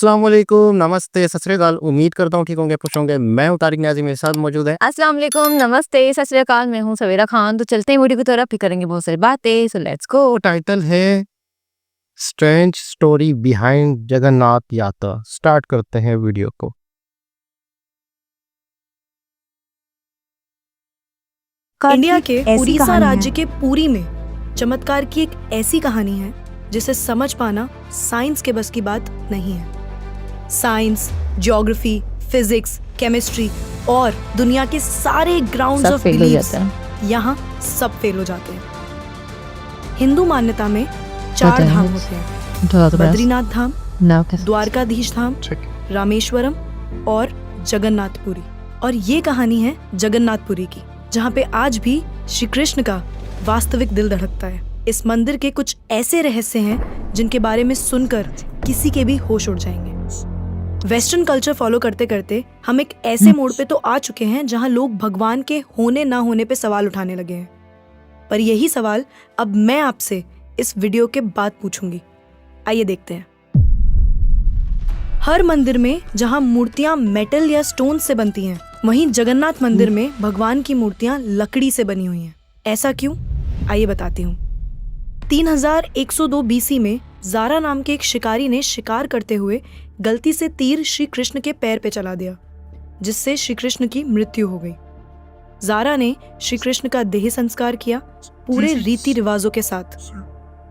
अस्सलाम वालेकुम, नमस्ते, सत श्री अकाल। उम्मीद करता हूँ ठीक होंगे, खुश होंगे। मैं हूँ तारिक न्याज़ी, मेरे साथ मौजूद है अस्सलाम वालेकुम, नमस्ते, सत श्री अकाल। मैं हूँ सवेरा खान। तो चलते हैं वीडियो की तरफ, फिर करेंगे बहुत सारी बातें। So let's go. टाइटल है स्ट्रेंज स्टोरी बिहाइंड जगन्नाथ यात्रा। स्टार्ट करते हैं वीडियो को। इंडिया के उड़ीसा राज्य के पुरी में चमत्कार की एक ऐसी कहानी है जिसे समझ पाना साइंस के बस की बात नहीं है। साइंस, ज्योग्राफी, फिजिक्स, केमिस्ट्री और दुनिया के सारे ग्राउंड्स ऑफ बिलीव्स यहाँ सब फेल हो जाते हैं। हिंदू मान्यता में 4 धाम होते हैं: बद्रीनाथ धाम, द्वारकाधीश धाम, रामेश्वरम और जगन्नाथपुरी। और ये कहानी है जगन्नाथपुरी की, जहाँ पे आज भी श्री कृष्ण का वास्तविक दिल धड़कता है। इस मंदिर के कुछ ऐसे रहस्य हैं जिनके बारे में सुनकर किसी के भी होश उड़ जाएंगे। वेस्टर्न कल्चर फॉलो करते करते हम एक ऐसे मोड़ पे तो आ चुके हैं जहाँ लोग भगवान के होने ना होने पे सवाल उठाने लगे हैं। पर यही सवाल अब मैं आपसे इस वीडियो के बाद पूछूंगी। आइए देखते हैं। हर मंदिर में जहाँ मूर्तियाँ मेटल या स्टोन से बनती हैं, वहीं जगन्नाथ मंदिर में भगवान की मूर्तियाँ लकड़ी से बनी हुई हैं। ऐसा क्यों? आइए बताती हूँ। 3102 बीसी में ज़ारा नाम के एक शिकारी ने शिकार करते हुए गलती से तीर श्री कृष्ण के पैर पे चला दिया, जिससे श्री कृष्ण की मृत्यु हो गई। ज़ारा ने श्री कृष्ण का देह संस्कार किया पूरे रीति रिवाजों के साथ।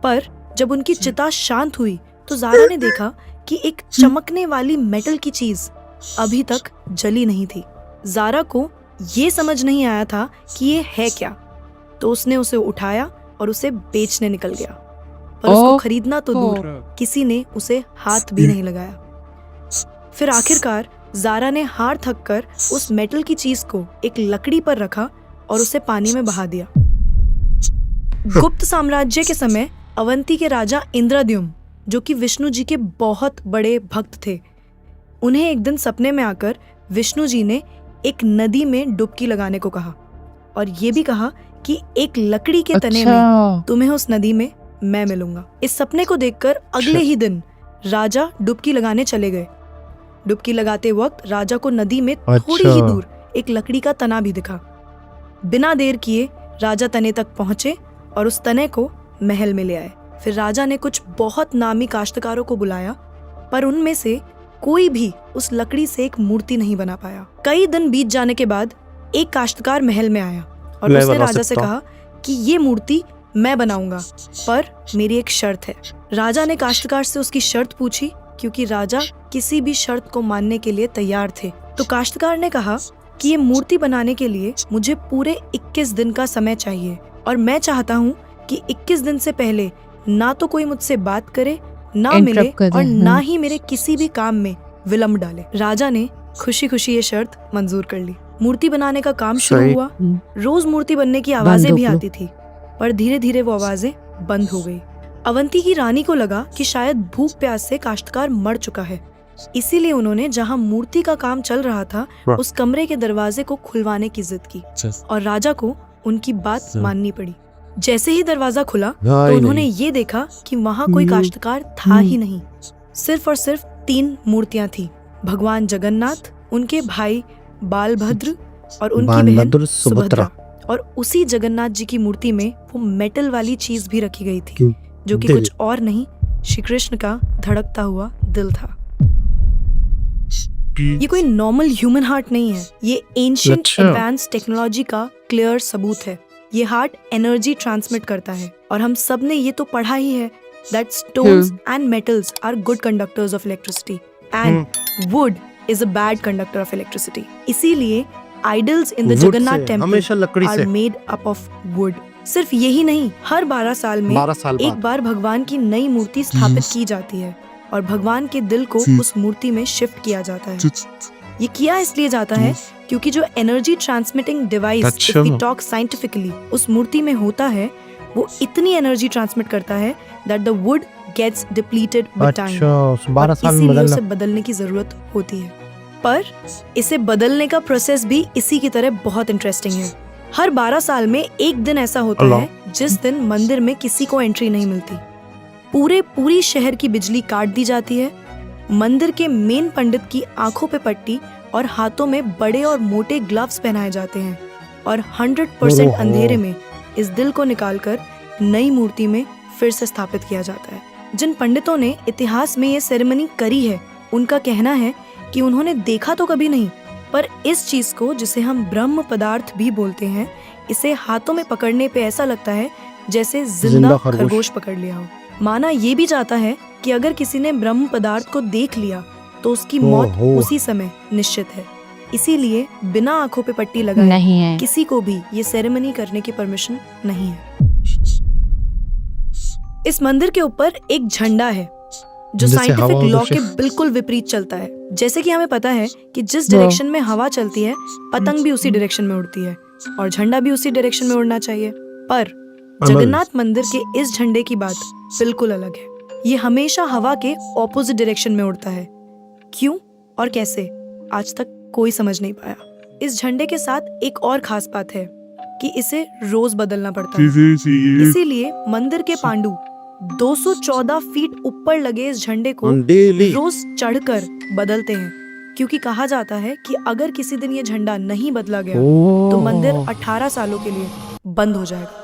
पर जब उनकी चिता शांत हुई तो ज़ारा ने देखा कि एक चमकने वाली मेटल की चीज अभी तक जली नहीं थी। ज़ारा को ये समझ नहीं आया था कि ये है क्या, तो उसने उसे उठाया और उसे बेचने निकल गया। पर उसको खरीदना तो दूर, किसी ने उसे हाथ भी नहीं लगाया। फिर आखिरकार ज़ारा ने हार थक कर उस मेटल की चीज को एक लकड़ी पर रखा और उसे पानी में बहा दिया। गुप्त साम्राज्य के समय अवंती के राजा इंद्रद्युम्न, जो कि विष्णु जी के बहुत बड़े भक्त थे, उन्हें एक दिन सपने में आकर विष्णु जी ने एक नदी में डुबकी लगाने को कहा और ये भी कहा कि एक लकड़ी के तने में तुम्हें उस नदी में मैं मिलूंगा। इस सपने को देखकर अगले ही दिन राजा डुबकी लगाने चले गए। डुबकी लगाते वक्त राजा को नदी में थोड़ी ही दूर एक लकड़ी का तना भी दिखा। बिना देर किए राजा तने तक पहुंचे और उस तने को महल में ले आए। फिर राजा ने कुछ बहुत नामी काश्तकारों को बुलाया, पर उनमें से कोई भी उस लकड़ी से एक मूर्ति नहीं बना पाया। कई दिन बीत जाने के बाद एक काश्तकार महल में आया और उसने राजा से कहा कि ये मूर्ति मैं बनाऊंगा, पर मेरी एक शर्त है। राजा ने काश्तकार से उसकी शर्त पूछी, क्योंकि राजा किसी भी शर्त को मानने के लिए तैयार थे। तो काश्तकार ने कहा कि ये मूर्ति बनाने के लिए मुझे पूरे 21 दिन का समय चाहिए और मैं चाहता हूँ कि 21 दिन से पहले ना तो कोई मुझसे बात करे, ना मिले और ना ही मेरे किसी भी काम में विलम्ब डाले। राजा ने खुशी खुशी ये शर्त मंजूर कर ली। मूर्ति बनाने का काम शुरू हुआ। रोज मूर्ति बनने की आवाजें भी आती थी, पर धीरे धीरे वो आवाजें बंद हो गई। अवंती की रानी को लगा कि शायद भूख प्यास से काश्तकार मर चुका है, इसीलिए उन्होंने जहाँ मूर्ति का काम चल रहा था उस कमरे के दरवाजे को खुलवाने की जिद की और राजा को उनकी बात माननी पड़ी। जैसे ही दरवाजा खुला तो उन्होंने ये देखा कि वहाँ कोई काश्तकार था ही नहीं। सिर्फ और सिर्फ 3 मूर्तियाँ थी: भगवान जगन्नाथ, उनके भाई बालभद्र और उनकी बहन सुभद्रा। और उसी जगन्नाथ जी की मूर्ति में वो मेटल वाली चीज भी रखी गई थी, जो कि कुछ और नहीं, श्री कृष्ण का धड़कता हुआ दिल था। ये कोई नॉर्मल ह्यूमन हार्ट नहीं है, ये एंशिएंट एडवांस टेक्नोलॉजी का क्लियर सबूत है। ये हार्ट एनर्जी ट्रांसमिट करता है और हम सब ने ये तो पढ़ा ही है that stones and metals are good conductors of electricity and wood is a bad conductor of electricity. इसीलिए idols in the Jagannath temple are made up of wood. सिर्फ यही नहीं, हर 12 साल में एक बार भगवान की नई मूर्ति स्थापित की जाती है और भगवान के दिल को उस मूर्ति में शिफ्ट किया जाता है। ये किया इसलिए जाता है क्योंकि जो energy transmitting device, if we talk scientifically, उस मूर्ति में होता है, वो इतनी एनर्जी ट्रांसमिट करता है that the wood gets depleted with time. और इसीलिए उसे बदलने की जरूरत होती है। पर इसे बदलने का प्रोसेस भी इसी की तरह बहुत इंटरेस्टिंग है। हर 12 साल में एक दिन ऐसा होता है जिस दिन मंदिर में किसी को एंट्री नहीं मिलती। पूरी शहर की बिजली काट दी जाती है मंदिर के मेन पंडित की आंखों पे पट्टी और हाथों में बड़े और मोटे ग्लव्स पहनाए जाते हैं और 100% ओहो। अंधेरे में इस दिल को निकालकर नई मूर्ति में फिर से स्थापित किया जाता है। जिन पंडितों ने इतिहास में ये सेरेमनी करी है, उनका कहना है कि उन्होंने देखा तो कभी नहीं, पर इस चीज को, जिसे हम ब्रह्म पदार्थ भी बोलते हैं, इसे हाथों में पकड़ने पे ऐसा लगता है जैसे जिंदा जिंदा खरगोश। खरगोश पकड़ लिया हो। माना ये भी जाता है कि अगर किसी ने ब्रह्म पदार्थ को देख लिया तो उसकी मौत ओहो। उसी समय निश्चित है। इसीलिए बिना आंखों पे पट्टी लगाए नहीं है। किसी को भी ये सेरेमनी करने की परमिशन नहीं है। इस मंदिर के ऊपर एक झंडा है जो जैसे साइंटिफिक हवा लॉ उधर के से- बिल्कुल विपरीत चलता है। जैसे कि हमें पता है कि जिस डायरेक्शन में हवा चलती है, पतंग भी उसी डायरेक्शन में उड़ती है और झंडा भी उसी डायरेक्शन में उड़ना चाहिए। पर जगन्नाथ मंदिर के इस झंडे की बात बिल्कुल अलग है। ये हमेशा हवा के ऑपोजिट डायरेक्शन में उड़ता है। क्यों और कैसे, आज तक कोई समझ नहीं पाया। इस झंडे के साथ एक और खास बात है कि इसे रोज बदलना पड़ता है। इसीलिए मंदिर के पांडु 214 फीट ऊपर लगे इस झंडे को डेली रोज चढ़कर बदलते हैं, क्योंकि कहा जाता है कि अगर किसी दिन ये झंडा नहीं बदला गया तो मंदिर 18 सालों के लिए बंद हो जाएगा।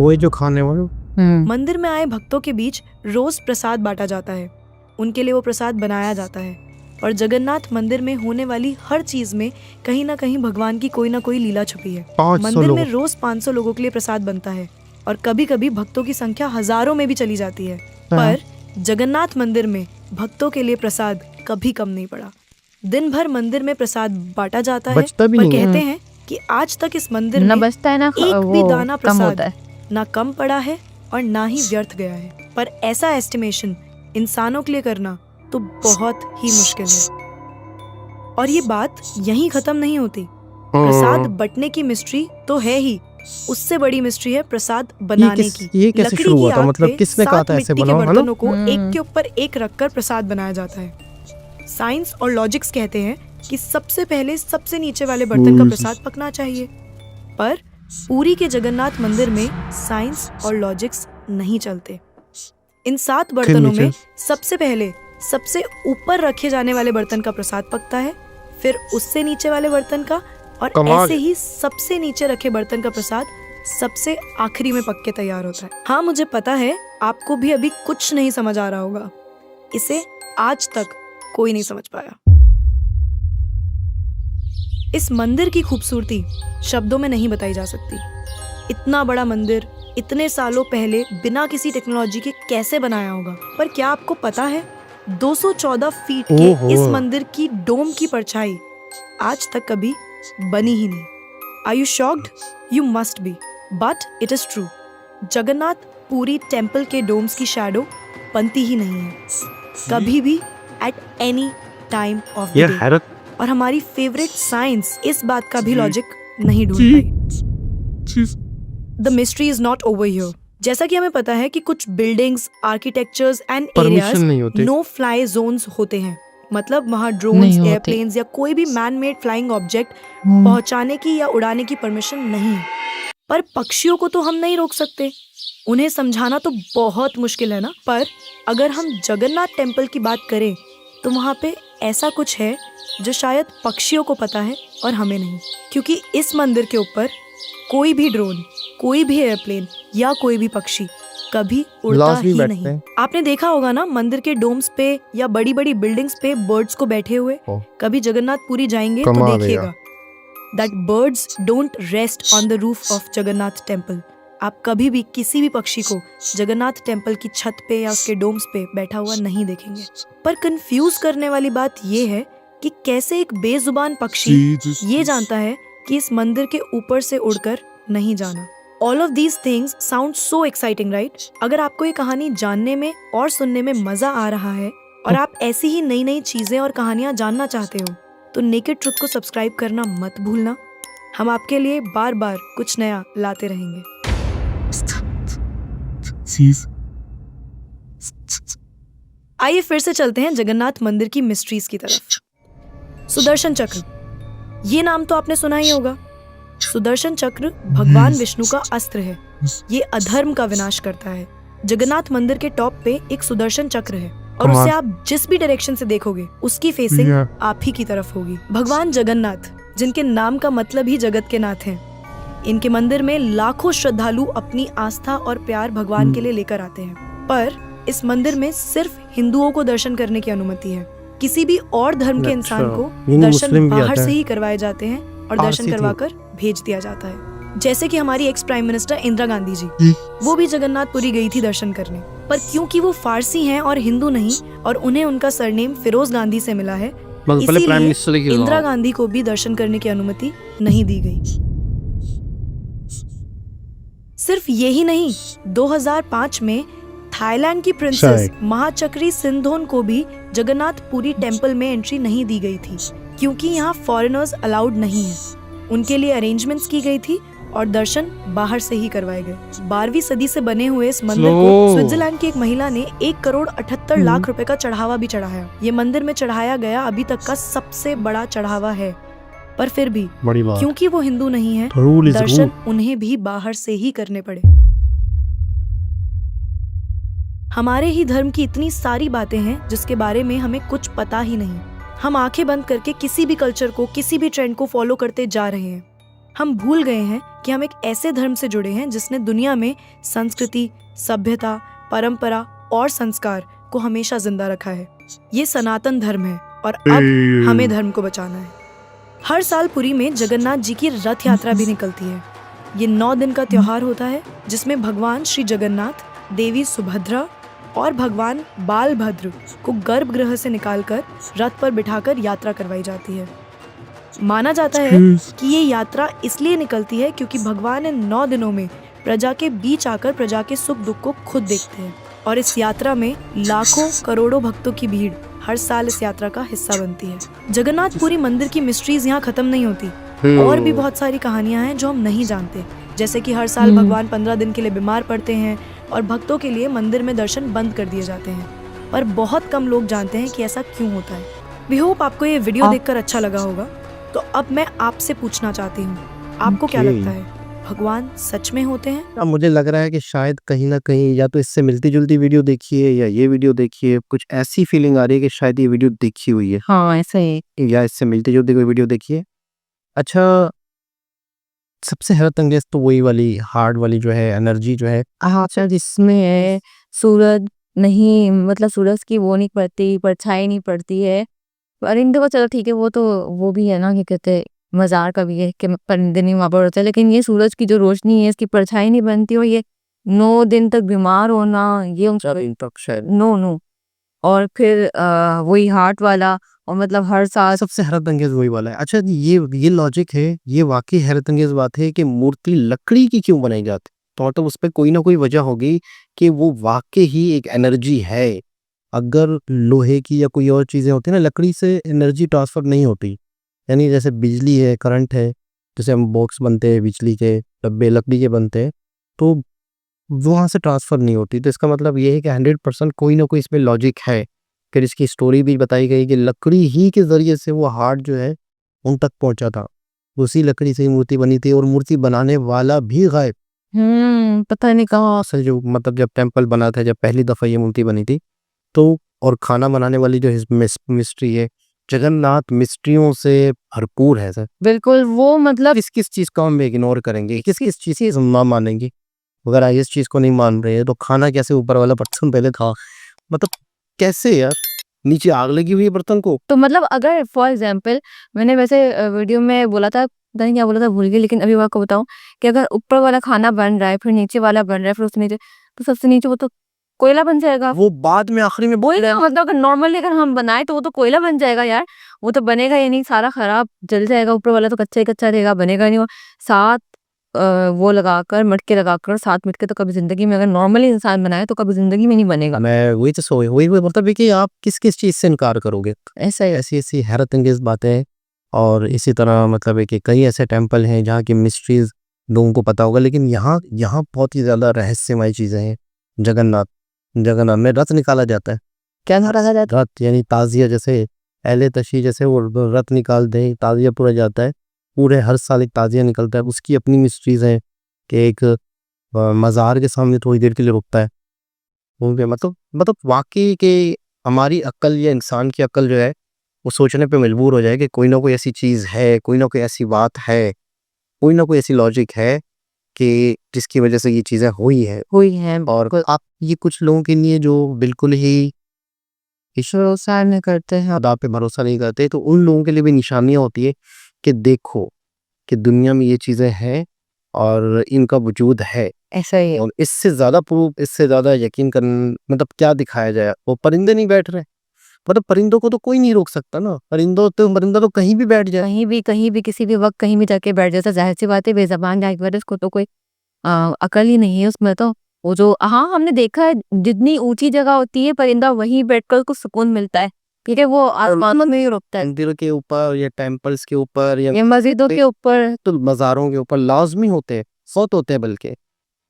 वही जो खाने वाले मंदिर में आए भक्तों के बीच रोज प्रसाद बांटा जाता है। उनके लिए वो प्रसाद बनाया जाता है और जगन्नाथ मंदिर में होने वाली हर चीज में कहीं ना कहीं भगवान की कोई ना कोई लीला छुपी है। 500 मंदिर में लोग रोज 500 लोगों के लिए प्रसाद बनता है और कभी कभी भक्तों की संख्या हजारों में भी चली जाती है। पर जगन्नाथ मंदिर में भक्तों के लिए प्रसाद कभी कम नहीं पड़ा। दिन भर मंदिर में प्रसाद बांटा जाता है, बचता भी पर नहीं है। कहते हैं कि आज तक इस मंदिर ना में बचता है ना एक भी वो दाना कम प्रसाद होता है। ना कम पड़ा है और ना ही व्यर्थ गया है। पर ऐसा एस्टिमेशन इंसानों के लिए करना तो बहुत ही मुश्किल है। और ये बात यहीं खत्म नहीं होती। प्रसाद बंटने की मिस्ट्री तो है ही, उससे बड़ी मिस्ट्री है प्रसाद बनाने की। ये कैसे लकड़ी शुरू की हुआ था? आग मतलब पे किसने कहा 7 था ऐसे मिट्टी के बनाओ, है ना? बर्तनों को एक के ऊपर एक रखकर प्रसाद बनाया जाता है। साइंस और लॉजिक्स कहते हैं कि सबसे पहले सबसे नीचे वाले बर्तन का प्रसाद पकना चाहिए, पर पुरी के जगन्नाथ मंदिर में साइंस और लॉजिक्स नहीं चलते। इन 7 बर्तनों में सबसे पहले सबसे ऊपर रखे जाने वाले बर्तन का प्रसाद पकता है, फिर उससे नीचे वाले बर्तन का, और कमाल। ऐसे ही सबसे नीचे रखे बर्तन का प्रसाद सबसे आखिरी में पक के तैयार होता है। हाँ, मुझे पता है आपको भी अभी कुछ नहीं समझ आ रहा होगा। इसे आज तक कोई नहीं समझ पाया। इस मंदिर की खूबसूरती शब्दों में नहीं बताई जा सकती। इतना बड़ा मंदिर इतने सालों पहले बिना किसी टेक्नोलॉजी के कैसे बनाया होगा। पर क्या आपको पता है 214 फीट के ओहो। इस मंदिर की डोम की परछाई आज तक कभी बनी ही नहीं। Are you shocked? You must be, but it is true. Jagannath Puri temple के डोम्स की शैडो बनती ही नहीं है कभी भी, at any time of the ये डे। हैरत और हमारी फेवरेट साइंस इस बात का भी लॉजिक नहीं ढूंढ पाई। The mystery is not over here. जैसा कि हमें पता है कि कुछ बिल्डिंग्स, आर्किटेक्चर्स एंड परमिशन नहीं होते। नो फ्लाई जोन्स होते हैं, मतलब वहाँ नहीं ड्रोन्स, होते। एयरप्लेन्स या कोई भी मैन मेड फ्लाइंग ऑब्जेक्ट पहुंचाने की या उड़ाने की परमिशन नहीं है। पर पक्षियों को तो हम नहीं रोक सकते, उन्हें समझाना तो बहुत मुश्किल है ना। पर अगर हम जगन्नाथ टेम्पल की बात करें तो वहाँ पे ऐसा कुछ है जो शायद पक्षियों को पता है और हमें नहीं, क्योंकि इस मंदिर के ऊपर कोई भी ड्रोन, कोई भी एयरप्लेन या कोई भी पक्षी कभी उड़ता लास्ट भी ही बैठते नहीं। हैं। आपने देखा होगा ना मंदिर के डोम्स पे या बड़ी बड़ी बिल्डिंग्स पे बर्ड्स को बैठे हुए। ओ। कभी जगन्नाथ पुरी जाएंगे तो कमाल है देखिएगा यार। That birds don't rest on the roof of Jagannath temple. आप कभी भी किसी भी पक्षी को जगन्नाथ टेम्पल की छत पे या उसके डोम्स पे बैठा हुआ नहीं देखेंगे। पर कंफ्यूज करने वाली बात ये है कि कैसे एक बेजुबान पक्षी ये जानता है कि इस मंदिर के ऊपर से उड़कर नहीं जाना। All of these things sound so exciting, right? अगर आपको ये कहानी जानने में और सुनने में मजा आ रहा है और आप ऐसी ही नई नई चीजें और कहानियां जानना चाहते हो तो नेकेड ट्रुथ को सब्सक्राइब करना मत भूलना। हम आपके लिए बार बार कुछ नया लाते रहेंगे। आइए फिर से चलते हैं जगन्नाथ मंदिर की मिस्ट्रीज की तरफ। सुदर्शन चक्र, ये नाम तो आपने सुना ही होगा। सुदर्शन चक्र भगवान विष्णु का अस्त्र है। ये अधर्म का विनाश करता है। जगन्नाथ मंदिर के टॉप पे एक सुदर्शन चक्र है और उससे कमाल। आप जिस भी डायरेक्शन से देखोगे उसकी फेसिंग Yeah. आप ही की तरफ होगी। भगवान जगन्नाथ, जिनके नाम का मतलब ही जगत के नाथ हैं, इनके मंदिर में लाखों श्रद्धालु अपनी आस्था और प्यार भगवान के लिए लेकर आते हैं। पर इस मंदिर में सिर्फ हिंदुओं को दर्शन करने की अनुमति है। किसी भी और धर्म के इंसान अच्छा, को यानी दर्शन मुस्लिम भी बाहर आता से है। ही करवाए जाते हैं और पारसी दर्शन थी। करवाकर भेज दिया जाता है। जैसे कि हमारी ex prime minister Indira Gandhi ji, वो भी जगन्नाथपुरी गई थी दर्शन करने, पर क्योंकि वो फारसी हैं और हिंदू नहीं, और उन्हें उनका सरनेम फिरोज गांधी से मिला है, पहले प्राइम इसीलिए मिनिस्टर की इंदिरा गांधी को भी दर्शन करने की अनुमति नहीं दी गई। सिर्फ यही नहीं, 2005 में थाईलैंड की प्रिंसेस महाचक्री सिंधोन को भी जगन्नाथपुरी टेम्पल में एंट्री नहीं दी गई थी, क्योंकि यहाँ फॉरेनर्स अलाउड नहीं है। उनके लिए अरेंजमेंट्स की गई थी और दर्शन बाहर से ही करवाए गए। 12वीं सदी से बने हुए इस मंदिर को Slow. स्विट्जरलैंड की एक महिला ने 1,78,00,000 रुपए का चढ़ावा भी चढ़ाया। ये मंदिर में चढ़ाया गया अभी तक का सबसे बड़ा चढ़ावा है। पर फिर भी बड़ी बात। क्योंकि वो हिंदू नहीं है, रूल इज दर्शन रूल। उन्हें भी बाहर से ही करने पड़े। हमारे ही धर्म की इतनी सारी बातें हैं जिसके बारे में हमें कुछ पता ही नहीं। हम आंखें बंद करके किसी भी कल्चर को, किसी भी ट्रेंड को फॉलो करते जा रहे हैं। हम भूल गए हैं कि हम एक ऐसे धर्म से जुड़े हैं जिसने दुनिया में संस्कृति, सभ्यता, परंपरा और संस्कार को हमेशा जिंदा रखा है। ये सनातन धर्म है और अब हमें धर्म को बचाना है। हर साल पुरी में जगन्नाथ जी की रथ यात्रा भी निकलती है। ये 9 दिन का त्योहार होता है जिसमें भगवान श्री जगन्नाथ, देवी सुभद्रा और भगवान बालभद्र को गर्भगृह से निकालकर रथ पर बिठाकर यात्रा करवाई जाती है। माना जाता है कि ये यात्रा इसलिए निकलती है क्योंकि भगवान इन 9 दिनों में प्रजा के बीच आकर प्रजा के सुख दुख को खुद देखते हैं, और इस यात्रा में लाखों करोड़ों भक्तों की भीड़ हर साल इस यात्रा का हिस्सा बनती है। जगन्नाथपुरी मंदिर की मिस्ट्रीज यहाँ खत्म नहीं होती। और भी बहुत सारी कहानियां हैं जो हम नहीं जानते, जैसे कि हर साल भगवान 15 दिन के लिए बीमार पड़ते हैं और भक्तों के लिए मंदिर में दर्शन बंद कर दिए जाते हैं, पर बहुत कम लोग जानते हैं कि ऐसा क्यों होता है। वी होप आपको ये वीडियो देखकर अच्छा लगा होगा। तो अब मैं आपसे पूछना चाहती हूँ, आपको क्या Okay. लगता है, भगवान सच में होते हैं? अब मुझे लग रहा है कि शायद कहीं ना कहीं या तो इससे मिलती जुलती वीडियो देखिए या ये वीडियो देखिए, कुछ ऐसी फीलिंग आ रही है कि शायद ये वीडियो देखी हुई है हाँ ऐसा ही। या इससे मिलती जुलती कोई वीडियो देखिए। अच्छा, सबसे हैरत अंगेज तो वही वाली हार्ड वाली जो है एनर्जी जो है। हाँ अच्छा, जिसमें है सूरज नहीं, मतलब सूरज की वो नहीं पड़ती, परछाई नहीं पड़ती है। परिंदे को चलो ठीक है, वो भी है ना, क्या कहते हैं, मजार का भी है कि परिंदे नहीं वहाँ पर होते हैं, लेकिन ये सूरज की जो रोशनी है इसकी परछाई नहीं बनती, और ये 9 दिन तक बीमार होना, ये शायद नो और फिर वही हार्ट वाला, और मतलब हर साल सबसे हैरत अंगेज वही वाला है। अच्छा, ये लॉजिक है, ये वाकई हैरत अंगेज बात है कि मूर्ति लकड़ी की क्यों बनाई जाती, तो मतलब उस पर कोई ना कोई वजह होगी कि वो वाकई ही एक एनर्जी है। अगर लोहे की या कोई और चीजें होती है ना, लकड़ी से एनर्जी ट्रांसफर नहीं होती। यानी जैसे बिजली है, करंट है, जैसे हम बॉक्स बनते हैं बिजली के, डब्बे लकड़ी के बनते हैं, तो वहाँ से ट्रांसफर नहीं होती। तो इसका मतलब ये है कि 100% कोई ना कोई इसमें लॉजिक है। फिर इसकी स्टोरी भी बताई गई कि लकड़ी ही के जरिए से वो हार्ट जो है उन तक पहुंचा था, उसी लकड़ी से ही मूर्ति बनी थी, और मूर्ति बनाने वाला भी गायब। पता नहीं कहाँ। असल जो मतलब जब टेम्पल बना था, जब पहली दफा ये मूर्ति बनी थी, तो और खाना बनाने वाली जो मिस्ट्री है, जगन्नाथ मिस्ट्रियों से भरपूर है सर। बिल्कुल, वो मतलब किस किस चीज को हम इग्नोर करेंगे, किस किस चीज की हम ना मानेंगे। अगर आप इस चीज को नहीं मान रहे हैं तो खाना कैसे ऊपर वाला बर्तन पहले था, मतलब कैसे यार, नीचे आग लगी हुई है बर्तन को। तो मतलब अगर फॉर एग्जाम्पल, मैंने वैसे वीडियो में बोला था, पता नहीं क्या बोला था, भूल गई, लेकिन अभी मैं आपको बताऊं कि अगर ऊपर वाला खाना बन रहा है, फिर नीचे वाला बन रहा है, फिर उससे नीचे, तो सबसे नीचे वो तो कोयला बन जाएगा। वो बाद में आखिरी में वही ना, मतलब अगर नॉर्मली अगर हम बनाए तो वो तो कोयला बन जाएगा यार, वो तो बनेगा ही नहीं, सारा खराब जल जाएगा, ऊपर वाला तो कच्चा ही कच्चा रहेगा, बनेगा नहीं। वो 7 वो लगाकर, मटके लगाकर, 7 मटके तो कभी जिंदगी में, अगर नॉर्मली इंसान बनाए तो कभी जिंदगी में नहीं बनेगा। मैं वही तो वही मतलब है कि आप किस किस चीज से इनकार करोगे। ऐसा ही। ऐसी ऐसी हैरत अंगेज बातें हैं। और इसी तरह मतलब है कि कई ऐसे टेम्पल हैं जहाँ की मिस्ट्रीज लोगों को पता होगा, लेकिन यहाँ बहुत ही ज्यादा रहस्यमय चीजें हैं। जगन्नाथ में रथ निकाला जाता है। क्या रखा जाता है? रथ यानी ताजिया, जैसे अहले तशी जैसे वो रथ निकाल दे, ताजिया पूरा जाता है, पूरे हर साल एक ताजिया निकलता है। उसकी अपनी मिस्ट्रीज है कि एक मज़ार के सामने थोड़ी देर के लिए रुकता है, वो भी मतलब वाकई के हमारी अक्ल या इंसान की अक्ल जो है वो सोचने पे मजबूर हो जाए कि कोई ना कोई ऐसी चीज़ है, कोई ना कोई ऐसी बात है, कोई ना कोई ऐसी लॉजिक है कि जिसकी वजह से ये चीज़ें हुई है। हुई है और आप ये कुछ लोगों के लिए जो बिल्कुल ही भरोसा नहीं करते हैं। खुदा पे भरोसा नहीं करते, तो उन लोगों के लिए भी निशानियाँ होती है कि देखो कि दुनिया में ये चीज़ें हैं और इनका वजूद है। ऐसा ही है। और इससे ज़्यादा प्रूफ, इससे ज़्यादा यकीन मतलब क्या दिखाया जाए? वो परिंदे नहीं बैठ रहे, मतलब परिंदों को तो कोई नहीं रोक सकता ना। परिंदा तो कहीं भी बैठ जाए। कहीं भी किसी भी वक्त कहीं भी जाके बैठ जाता, जाहिर सी बात है बेजबान जानवर है, उसको तो कोई अकल ही नहीं है उसमें तो। वो जो हाँ हमने देखा है, जितनी ऊंची जगह होती है परिंदा वहीं बैठकर उसको सुकून मिलता है, ठीक है, वो आसमान में नहीं रुकता है। मंदिर के ऊपर या टेम्पल्स के ऊपर या ये मस्जिदों के ऊपर तो मज़ारों के ऊपर लाज़मी होते हैं, बहुत होते हैं बल्कि।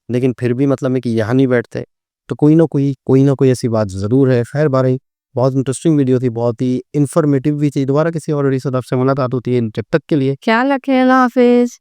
लेकिन फिर भी मतलब है कि यहाँ नहीं बैठते। तो कोई ना कोई ऐसी बात ज़रूर है। खैर बहरहाल बहुत इंटरेस्टिंग वीडियो थी, बहुत ही इन्फॉर्मेटिव भी थी। दोबारा किसी और वीडियो से आपसे मुलाकात होती है, जब तक के लिए ख्याल रखें, अल्लाह हाफिज।